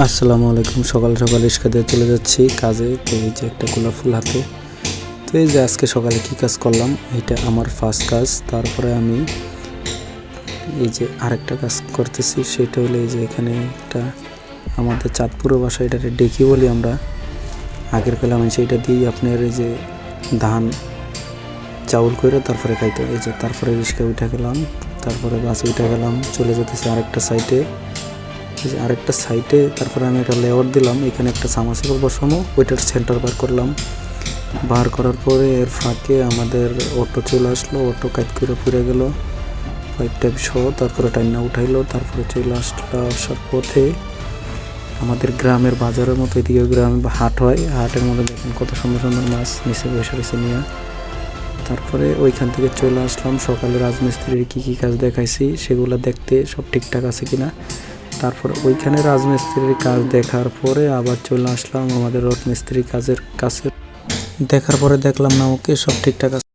আসসালামু আলাইকুম। সকাল সকাল রিক্সা দিয়ে চলে যাচ্ছি কাজে। তো এই যে একটা গোলাপ ফুল হাতে। তো এই যে আজকে সকালে কি কাজ করলাম, এটা আমার ফার্স্ট কাজ। তারপরে আমি এই যে আরেকটা কাজ করতেছি, সেটা হলো এই যে এখানে একটা আমাদের চাঁদপুরের বাসায় এটাকে ডেকি বলি আমরা। আগের কালে আমি সেইটা দিই আপনার এই যে ধান চাউল করে তারপরে খাইতে। এই যে তারপরে রিক্সা উঠে গেলাম, তারপরে বাসে উঠে গেলাম, চলে যেতেছি আরেকটা সাইডে। আরেকটা সাইডে তারপরে আমি একটা লেআউট দিলাম, এখানে একটা সাবমার্সিবল বসানো, ওইটার সেন্টার বার করলাম। বার করার পরে এর ফাঁকে আমাদের অটো চলে আসলো, অটো কাজ করে পুড়ে গেল পাইপ টাইপ সহ। তারপরে টাইনা উঠাইলো, তারপরে চলে আসলো। আসার পথে আমাদের গ্রামের বাজারের মতো এদিকে গ্রামে হাট হয়, হাটের মধ্যে দেখেন কত সুন্দর সুন্দর মাছ নিচে বসে রয়েছে নিয়ে। তারপরে ওইখান থেকে চলে আসলাম। সকালে রাজমিস্ত্রির কী কী কাজ দেখাইছি সেগুলো দেখতে, সব ঠিকঠাক আছে কিনা। তারপর ওইখানে রাজমিস্ত্রির কাজ দেখার পরে আবার চলে আসলাম আমাদের রড মিস্ত্রির কাজের কাছে। দেখার পরে দেখলাম না ওকে সব ঠিকঠাক আছে।